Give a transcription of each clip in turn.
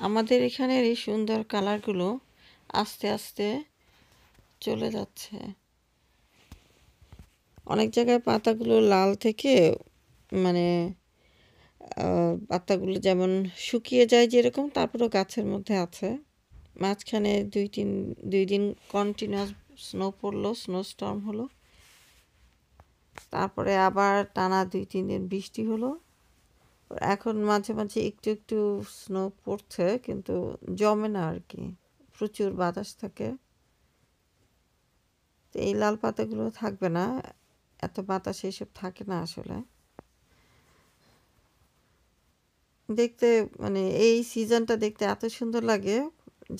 আমাদের এখানের এই সুন্দর কালারগুলো আস্তে আস্তে চলে যাচ্ছে। অনেক জায়গায় পাতাগুলো লাল থেকে মানে পাতাগুলো যেমন শুকিয়ে যায় যেরকম, তারপরেও গাছের মধ্যে আছে। মাঝখানে 2 দিন কন্টিনিউয়াস স্নো পড়লো, স্নো স্টর্ম হলো, তারপরে আবার টানা 2-3 দিন বৃষ্টি হলো। এখন মাঝে মাঝে একটু একটু স্নো পড়ছে, কিন্তু জমে না আর কি, প্রচুর বাতাস থাকে। তো এই লাল পাতাগুলো থাকবে না, এত বাতাস এইসব থাকে না আসলে। দেখতে মানে এই সিজনটা দেখতে এত সুন্দর লাগে,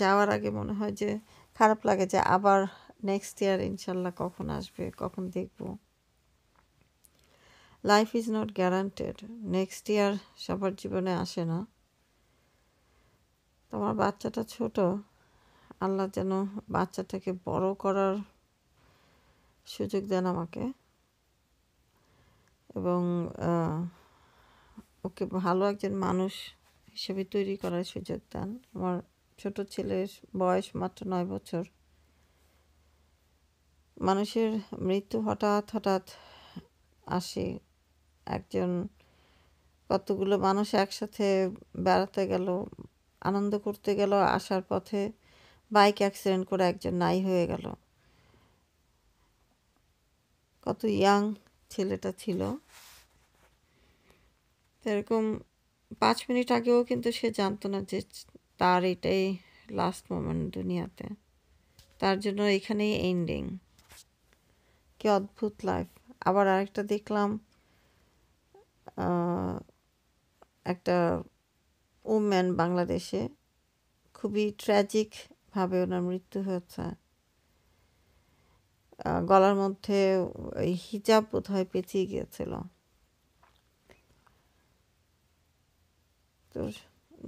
যাওয়ার আগে মনে হয় যে খারাপ লাগে যে আবার নেক্সট ইয়ার ইনশাল্লাহ কখন আসবে, কখন দেখব। Life is not guaranteed, next year সবার জীবনে আসে না। তোমার বাচ্চাটা ছোট, আল্লাহ যেন বাচ্চাটাকে বড় করার সুযোগ দেন আমাকে, এবং ওকে ভালো একজন মানুষ হিসেবে তৈরি করার সুযোগ দেন। আমার ছোট ছেলের বয়স মাত্র 9 বছর। মানুষের মৃত্যু হঠাৎ হঠাৎ আসে। একজন কতগুলো মানুষ একসাথে বেড়াতে গেল, আনন্দ করতে গেল, আসার পথে বাইক অ্যাক্সিডেন্ট করে একজন নাই হয়ে গেল। কত ইয়াং ছেলেটা ছিল। এরকম 5 মিনিট আগেও কিন্তু সে জানতো না যে তার এটাই লাস্ট মোমেন্ট দুনিয়াতে, তার জন্য এখানেই এন্ডিং। কি অদ্ভুত লাইফ। আবার আরেকটা দেখলাম, একটা উম্যান বাংলাদেশে খুবই ট্র্যাজিকভাবে ওনার মৃত্যু হয়েছে। গলার মধ্যে ওই হিজাব বোধহয় পেঁচিয়ে গিয়েছিল। তো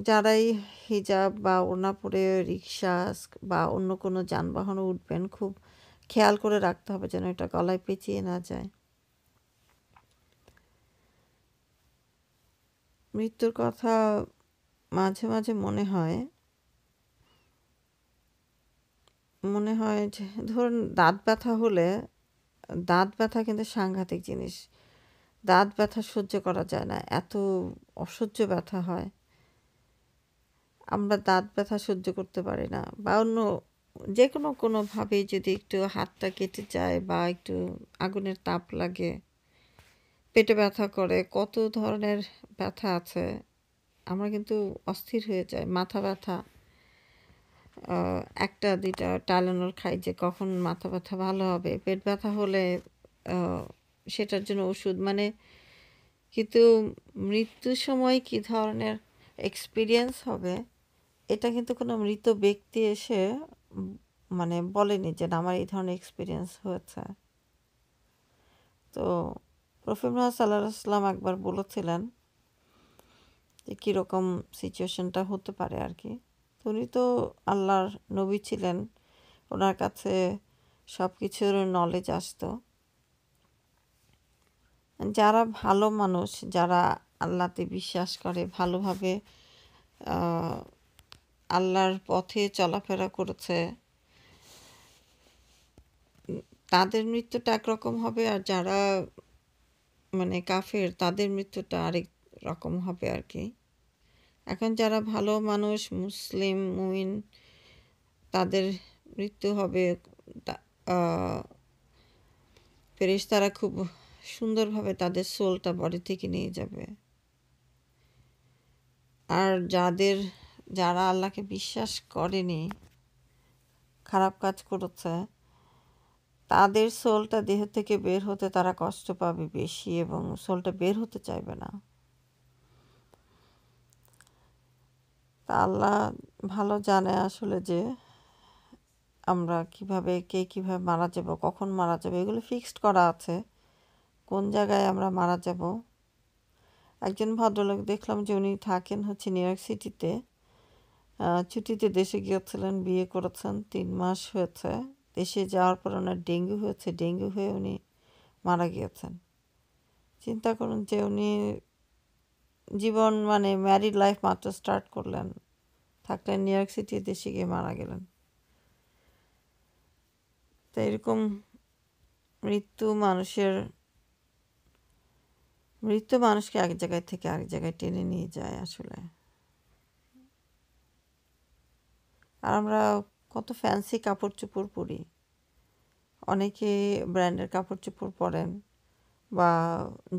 যারাই হিজাব বা ওড়না পরে রিক্সা বা অন্য কোনো যানবাহনে উঠবেন, খুব খেয়াল করে রাখতে হবে যেন এটা গলায় পেঁচিয়ে না যায়। মৃত্যুর কথা মাঝে মাঝে মনে হয় যে ধরুন দাঁত ব্যথা হলে, দাঁত ব্যথা কিন্তু সাংঘাতিক জিনিস। দাঁত ব্যথা সহ্য করা যায় না, এত অসহ্য ব্যথা হয়। আমরা দাঁত ব্যথা সহ্য করতে পারি না, বা অন্য যে কোনোভাবেই যদি একটু হাতটা কেটে যায় বা একটু আগুনের তাপ লাগে, পেটে ব্যথা করে, কত ধরনের ব্যথা আছে, আমরা কিন্তু অস্থির হয়ে যাই। মাথা ব্যথা, একটা দুইটা টাইলেনল খাই যে কখন মাথা ব্যথা ভালো হবে। পেট ব্যথা হলে সেটার জন্য ওষুধ, মানে কিন্তু মৃত্যুর সময় কী ধরনের এক্সপিরিয়েন্স হবে, এটা কিন্তু কোনো মৃত ব্যক্তি এসে মানে বলেনি যে আমার এই ধরনের এক্সপিরিয়েন্স হয়েছে। তো প্রফেট মুহাম্মদ সাল্লাল্লাহু আলাইহি ওয়াসাল্লাম একবার বলেছিলেন যে কীরকম সিচুয়েশনটা হতে পারে আর কি। তো উনি তো আল্লাহর নবী ছিলেন, ওনার কাছে সব কিছুর নলেজ আসতো। যারা ভালো মানুষ, যারা আল্লাহতে বিশ্বাস করে, ভালোভাবে আল্লাহর পথে চলাফেরা করেছে, তাদের মৃত্যুটা একরকম হবে, আর যারা মানে কাফের তাদের মৃত্যুটা আরেক রকম হবে আর কি। এখন যারা ভালো মানুষ, মুসলিম মুমিন, তাদের মৃত্যু হবে ফেরেশতারা খুব সুন্দরভাবে তাদের সোলটা বডি থেকে নিয়ে যাবে। আর যারা আল্লাহকে বিশ্বাস করেনি, খারাপ কাজ করেছে, তাদের সোলটা দেহ থেকে বের হতে তারা কষ্ট পাবে বেশি, এবং সোলটা বের হতে চাইবে না। তা আল্লাহ ভালো জানে আসলে যে আমরা কে কীভাবে মারা যাব, কখন মারা যাব, এগুলো ফিক্সড করা আছে কোন জায়গায় আমরা মারা যাব। একজন ভদ্রলোক দেখলাম যে উনি থাকেন হচ্ছে নিউ ইয়র্ক সিটিতে, ছুটিতে দেশে গিয়েছিলেন, বিয়ে করেছেন, 3 মাস হয়েছে। দেশে যাওয়ার পর ওনার ডেঙ্গু হয়েছে, ডেঙ্গু হয়ে উনি মারা গিয়েছেন। চিন্তা করুন যে উনি জীবন মানে ম্যারিড লাইফ মাত্র স্টার্ট করলেন, থাকলেন নিউ ইয়র্ক সিটি, দেশে গিয়ে মারা গেলেন। তো এরকম মৃত্যু মানুষকে এক জায়গায় থেকে আরেক জায়গায় টেনে নিয়ে যায় আসলে। আর আমরা কত ফ্যান্সি কাপড় চোপড় পরি, অনেকে ব্র্যান্ডের কাপড় চোপড় পরেন, বা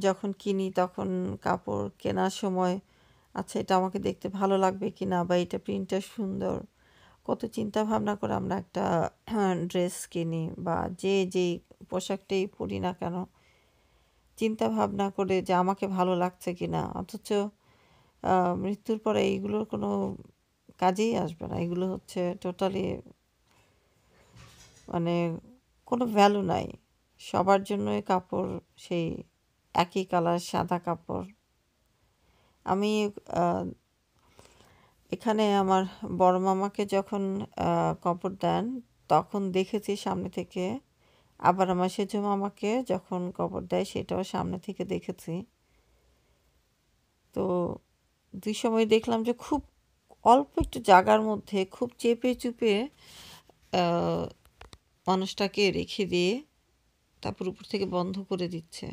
যখন কিনি তখন কাপড় কেনার সময় আচ্ছা এটা আমাকে দেখতে ভালো লাগবে কি না, বা এটা প্রিন্টটা সুন্দর, কত চিন্তা ভাবনা করে আমরা একটা ড্রেস কিনি, বা যেই পোশাকটাই পরি না কেন চিন্তা ভাবনা করে যে আমাকে ভালো লাগছে কি না। অথচ মৃত্যুর পরে এইগুলোর কোনো কাজেই আসবে না। এগুলো হচ্ছে টোটালি মানে কোনো ভ্যালু নাই। সবার জন্যই কাপড় সেই একই কালার সাদা কাপড়। আমি এখানে আমার বড় মামাকে যখন কবর দেন তখন দেখেছি সামনে থেকে, আবার আমার সেজো মামাকে যখন কবর দেয় সেটাও সামনে থেকে দেখেছি। তো দুই সময় দেখলাম যে খুব অল্প একটু জায়গার মধ্যে খুব চেপে চুপে মানুষটাকে রেখে দিয়ে তারপর উপর থেকে বন্ধ করে দিচ্ছে।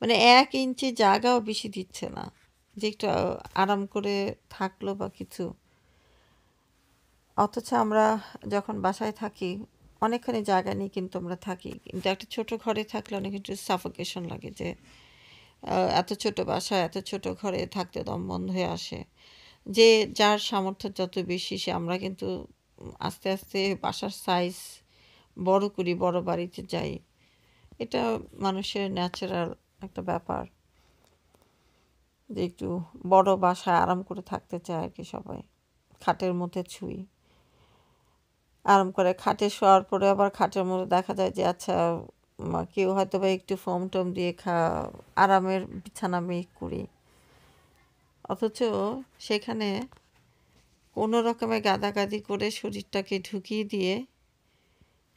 মানে 1 ইঞ্চি জায়গাও বেশি দিচ্ছে না যে একটু আরাম করে থাকলো বা কিছু। অথচ আমরা যখন বাসায় থাকি অনেকখানি জায়গা নিয়ে কিন্তু আমরা থাকি, কিন্তু একটা ছোট ঘরে থাকলে অনেক একটু সাফোকেশন লাগে যে এত ছোট বাসা এত ছোট ঘরে থাকতে দম বন্ধ হয়ে আসে। যে যার সামর্থ্য যত বেশি সে আমরা কিন্তু আস্তে আস্তে বাসার সাইজ বড় করি, বড় বাড়িতে যাই। এটা মানুষের ন্যাচারাল একটা ব্যাপার যে একটু বড় বাসায় আরাম করে থাকতে চায় আর কি সবাই। খাটের মধ্যে ছুঁই আরাম করে খাটে শোয়ার পরে আবার খাটের মধ্যে দেখা যায় যে আচ্ছা কেউ হয়তো বা একটু ফোম টোম দিয়ে আরামের বিছানা মেক করি, অথচ সেখানে কোনো রকমে গাদাগাদি করে শরীরটাকে ঢুকিয়ে দিয়ে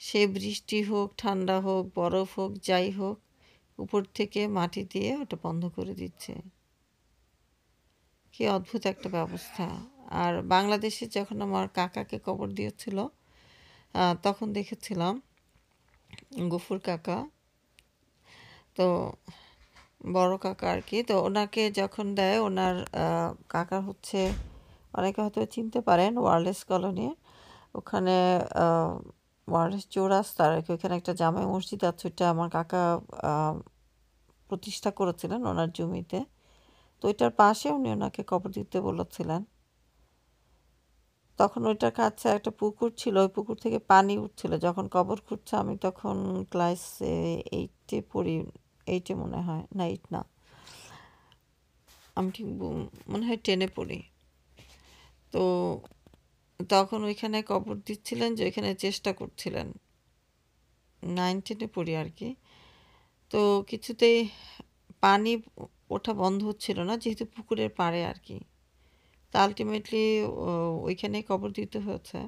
সে বৃষ্টি হোক ঠান্ডা হোক বরফ হোক যাই হোক উপর থেকে মাটি দিয়ে ওটা বন্ধ করে দিচ্ছে। কি অদ্ভুত একটা ব্যবস্থা। আর বাংলাদেশে যখন আমার কাকাকে কবর দিয়েছিল তখন দেখেছিলাম গফুর কাকা, তো বড় কাকা আর কি, তো ওনাকে যখন দেয় ওনার কাকা হচ্ছে অনেকে হয়তো চিনতে পারেন ওয়ারলেস কলোনি, ওখানে ওয়ারলেস চৌরাস্তার আর কি, ওখানে একটা জামে মসজিদ আছে, ওইটা আমার কাকা প্রতিষ্ঠা করেছিলেন ওনার জমিতে। তো ওইটার পাশে উনি ওনাকে কবর দিতে বলেছিলেন। তখন ওইটার কাছে একটা পুকুর ছিল, ওই পুকুর থেকে পানি উঠছিল যখন কবর খুঁড়ছে। আমি তখন ক্লাস 8-এ পড়ি, 8-এ মনে হয়, না 8 না, আমি ঠিক মনে হয় 10-এ পড়ি। তো তখন ওইখানে কবর দিচ্ছিলেন যে ওইখানে চেষ্টা করছিলেন, 9-10-এ পড়ি আর কি। তো কিছুতেই পানি ওঠা বন্ধ হচ্ছিল না যেহেতু পুকুরের পাড়ে আর কি। তা আলটিমেটলি ওইখানেই কবর দিতে হয়েছে।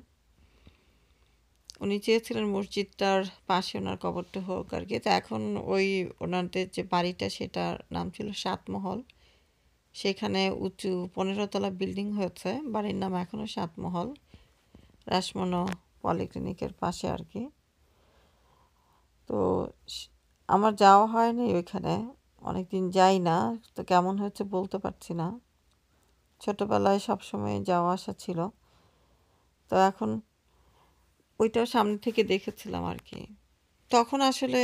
উনি চেয়েছিলেন মসজিদটার পাশে ওনার কবরটা হোক আর কি। তো এখন ওই ওনাদের যে বাড়িটা সেটার নাম ছিল 7 মহল, সেখানে উঁচু 15 তলা বিল্ডিং হয়েছে, বাড়ির নাম এখনও 7 মহল, রাসমনো পলিক্লিনিকের পাশে আর কি। তো আমার যাওয়া হয়নি ওইখানে, অনেকদিন যাই না, তো কেমন হয়েছে বলতে পারছি না। ছোটবেলায় সবসময় যাওয়া আসা ছিল, তো এখন ওইটাও সামনে থেকে দেখেছিলাম আর কি। তখন আসলে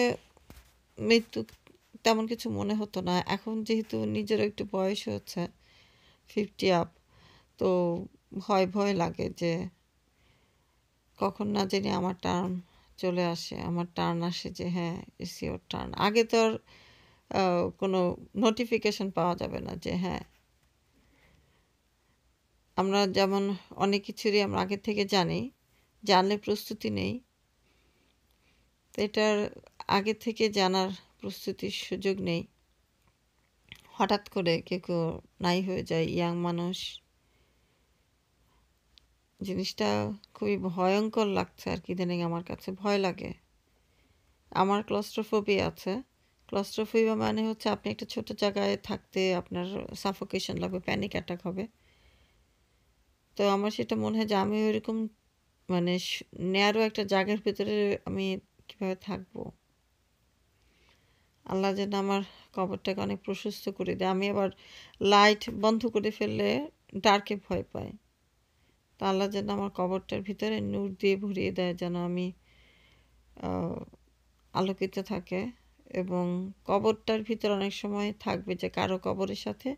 মৃত্যু তেমন কিছু মনে হতো না। এখন যেহেতু নিজেরও একটু বয়স হচ্ছে 50 আপ, তো ভয় লাগে যে কখন না জানি আমার টার্ন চলে আসে, আমার টার্ন আসে যে হ্যাঁ ইটস ইওর টার্ন। আগে তো আর কোনো নোটিফিকেশন পাওয়া যাবে না যে হ্যাঁ, আমরা যেমন অনেক কিছুরই আমরা আগে থেকে জানি, জানলে প্রস্তুতি নেই, তো এটার আগে থেকে জানার প্রস্তুতির সুযোগ নেই। হঠাৎ করে কেউ নাই হয়ে যায়, ইয়াং মানুষ, জিনিসটা খুবই ভয়ঙ্কর লাগছে আর কি। ইদানিং আমার কাছে ভয় লাগে। আমার ক্লস্ট্রোফোবিয়া আছে। ক্লস্ট্রোফোবিয়া মানে হচ্ছে আপনি একটা ছোট জায়গায় থাকতে আপনার সাফোকেশন লাগবে, প্যানিক অ্যাটাক হবে। তো আমার সেটা মনে হয় যে আমি ওইরকম মানে ন্যারো একটা জায়গার ভেতরে আমি কিভাবে থাকবো। আল্লাহ যেন আমার কবরটাকে অনেক প্রশস্ত করে দেয়। আমি আবার লাইট বন্ধ করে ফেললে ডার্কে ভয় পাই। তো আল্লাহ যেন আমার কবরটার ভিতরে নূর দিয়ে ভরিয়ে দেয়, যেন আমি আলোকিত থাকে। এবং কবরটার ভিতরে অনেক সময় থাকবে যে কারো কবরের সাথে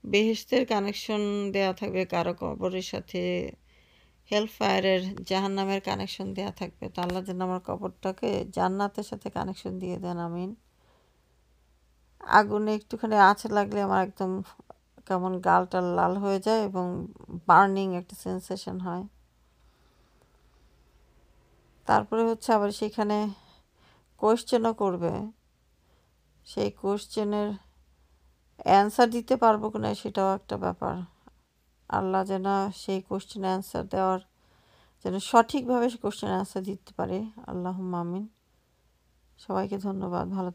বেহেশতের কানেকশন দেয়া থাকবে, কারো কবরের সাথে হেলফায়ারের জাহান্নামের কানেকশন দেয়া থাকবে। তো আল্লাহ যেন আমার কবরটাকে জান্নাতের সাথে কানেকশন দিয়ে দেন, আমিন। আগুনে একটুখানি আঁচ লাগলে আমার একদম কেমন গালটা লাল হয়ে যায় এবং বার্নিং একটা সেন্সেশন হয়। তারপরে হচ্ছে আবার সেখানে কোয়েশ্চেনও করবে, সেই কোয়েশ্চেনের অ্যান্সার দিতে পারবো কিনা সেটাও একটা ব্যাপার। আল্লাহ যেন সেই কোয়েশ্চেন অ্যান্সার দেওয়ার যেন সঠিকভাবে কোয়েশ্চেন অ্যান্সার দিতে পারে। আল্লাহুম্মা আমিন। সবাইকে ধন্যবাদ। ভালো